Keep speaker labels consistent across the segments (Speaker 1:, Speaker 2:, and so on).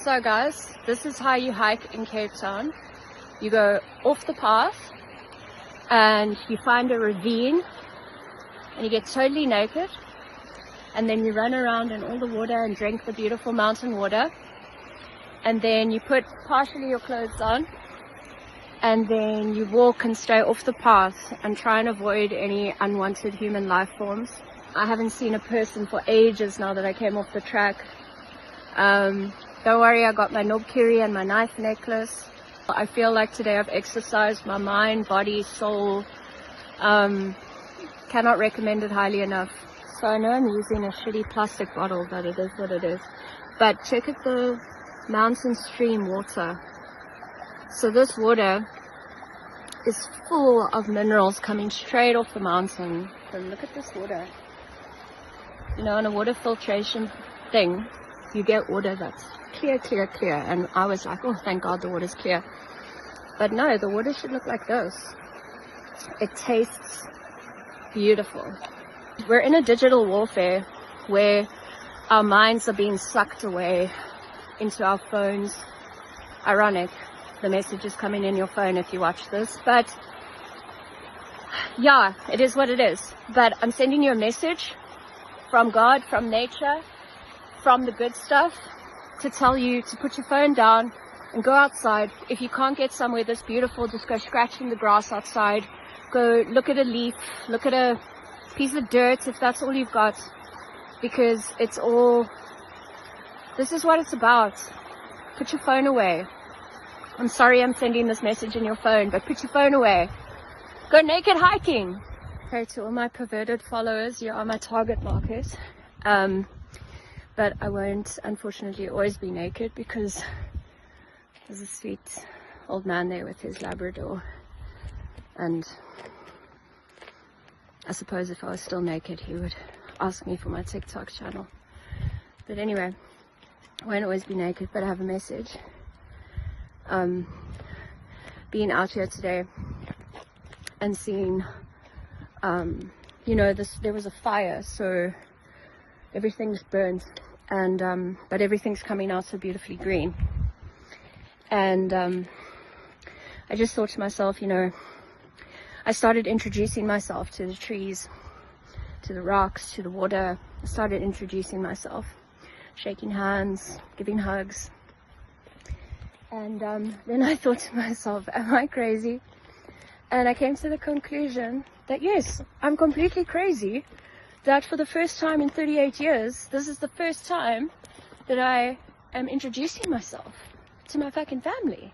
Speaker 1: So guys, this is how you hike in Cape Town. You go off the path and you find a ravine and you get totally naked, and then you run around in all the water and drink the beautiful mountain water, and then you put partially your clothes on, and then you walk and stay off the path and try and avoid any unwanted human life forms. I haven't seen a person for ages now that I came off the track. Don't worry, I got my knobkerrie and my knife necklace. I feel like today I've exercised my mind, body, soul. Cannot recommend it highly enough. So I know I'm using a shitty plastic bottle, but it is what it is. But check out the mountain stream water. So this water is full of minerals coming straight off the mountain. So look at this water. You know, on a water filtration thing, you get water that's clear, clear, clear. And I was like, oh, thank God the water's clear. But no, the water should look like this. It tastes beautiful. We're in a digital warfare where our minds are being sucked away into our phones. Ironic, the message is coming in your phone if you watch this. But yeah, it is what it is. But I'm sending you a message from God, from nature, from the good stuff, to tell you to put your phone down and go outside. If you can't get somewhere this beautiful, just go scratching the grass outside. Go look at a leaf, look at a piece of dirt if that's all you've got, because it's all, this is what it's about. Put your phone away. I'm sorry I'm sending this message in your phone, but put your phone away. Go naked hiking. Okay, to all my perverted followers, you are my target market. But I won't, unfortunately, always be naked, because there's a sweet old man there with his Labrador. And I suppose if I was still naked, he would ask me for my TikTok channel. But anyway, I won't always be naked, but I have a message. Being out here today and seeing, you know, there was a fire, so everything's burnt, and but everything's coming out so beautifully green. And I just thought to myself, you know, I started introducing myself to the trees, to the rocks, to the water. I started introducing myself, shaking hands, giving hugs. And then I thought to myself, am I crazy? And I came to the conclusion that yes, I'm completely crazy. That for the first time in 38 years, this is the first time that I am introducing myself to my fucking family.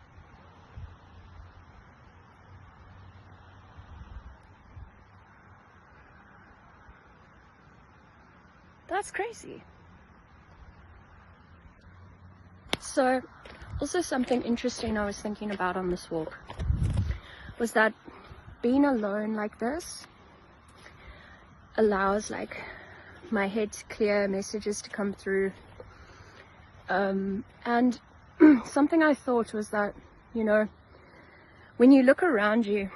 Speaker 1: That's crazy. So, also something interesting I was thinking about on this walk was that being alone like this allows like my head to clear, messages to come through, and something I thought was that, you know, when you look around you,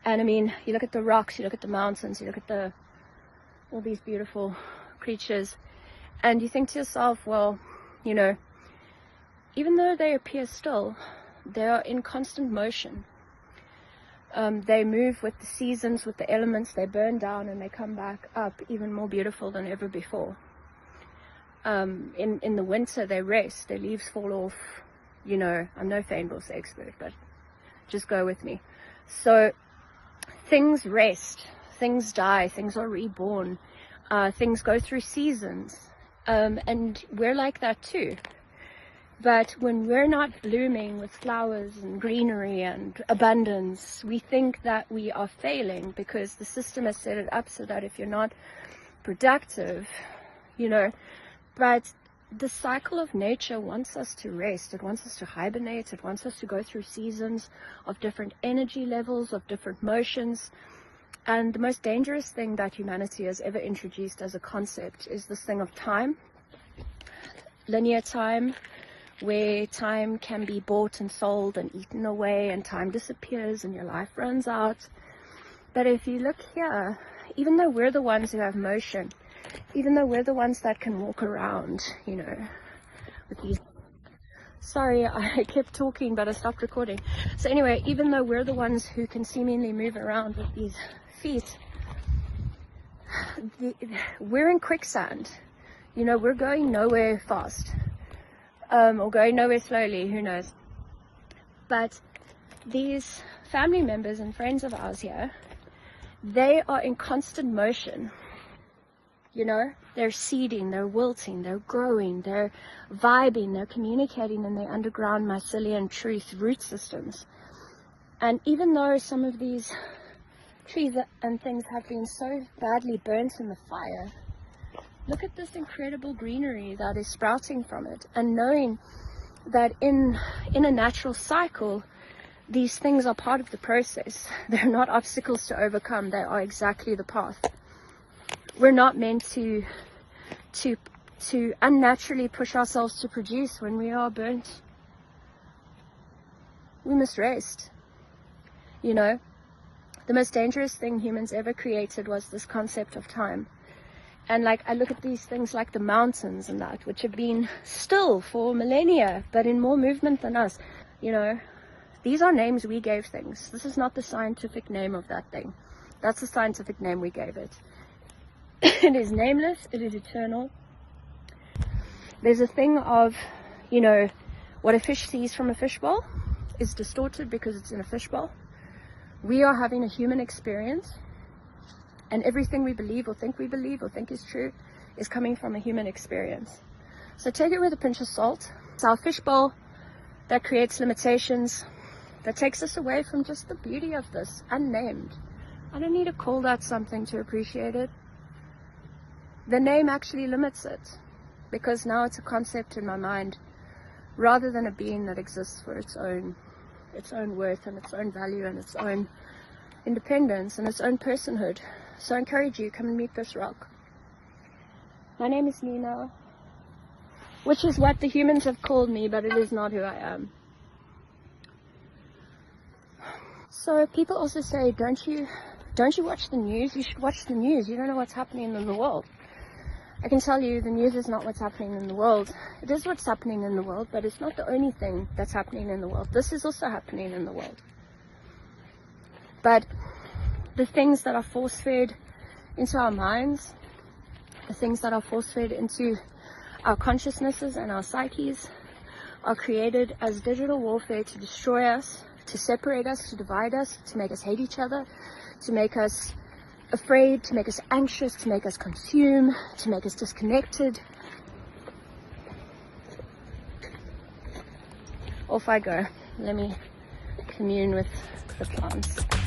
Speaker 1: and I mean, you look at the rocks, you look at the mountains, you look at all these beautiful creatures, and you think to yourself, well, you know, even though they appear still, they are in constant motion. They move with the seasons, with the elements. They burn down and they come back up even more beautiful than ever before. In the winter they rest, their leaves fall off. You know, I'm no Feinbos expert, but just go with me. So things rest, things die, things are reborn, things go through seasons, and we're like that too. But when we're not blooming with flowers and greenery and abundance, we think that we are failing, because the system has set it up so that if you're not productive, you know, but the cycle of nature wants us to rest. It wants us to hibernate. It wants us to go through seasons of different energy levels, of different motions. And the most dangerous thing that humanity has ever introduced as a concept is this thing of time, linear time, where time can be bought and sold and eaten away, and time disappears and your life runs out. But if you look here, even though we're the ones who have motion, even though we're the ones that can walk around, you know, with these. Sorry, I kept talking, but I stopped recording. So anyway, even though we're the ones who can seemingly move around with these feet, we're in quicksand. You know, we're going nowhere fast, or going nowhere slowly, who knows. But these family members and friends of ours here, they are in constant motion. You know, they're seeding, they're wilting, they're growing, they're vibing, they're communicating in their underground mycelium truth root systems. And even though some of these trees and things have been so badly burnt in the fire, look at this incredible greenery that is sprouting from it. And knowing that in a natural cycle, these things are part of the process. They're not obstacles to overcome, they are exactly the path. We're not meant to unnaturally push ourselves to produce when we are burnt. We must rest. You know, the most dangerous thing humans ever created was this concept of time. And like, I look at these things like the mountains and that, which have been still for millennia, but in more movement than us. You know, these are names we gave things. This is not the scientific name of that thing. That's the scientific name we gave it. It is nameless, it is eternal. There's a thing of, you know, what a fish sees from a fishbowl is distorted because it's in a fishbowl. We are having a human experience, and everything we believe or think is true is coming from a human experience. So take it with a pinch of salt. It's our fishbowl that creates limitations, that takes us away from just the beauty of this, unnamed. I don't need to call that something to appreciate it. The name actually limits it, because now it's a concept in my mind rather than a being that exists for its own worth and its own value and its own independence and its own personhood. So I encourage you, come and meet this rock. My name is Nina, which is what the humans have called me, but it is not who I am. So people also say, don't you watch the news? You should watch the news. You don't know what's happening in the world. I can tell you, the news is not what's happening in the world. It is what's happening in the world, but it's not the only thing that's happening in the world. This is also happening in the world. But the things that are force-fed into our minds, the things that are force-fed into our consciousnesses and our psyches, are created as digital warfare to destroy us, to separate us, to divide us, to make us hate each other, to make us afraid, to make us anxious, to make us consume, to make us disconnected. Off I go. Let me commune with the plants.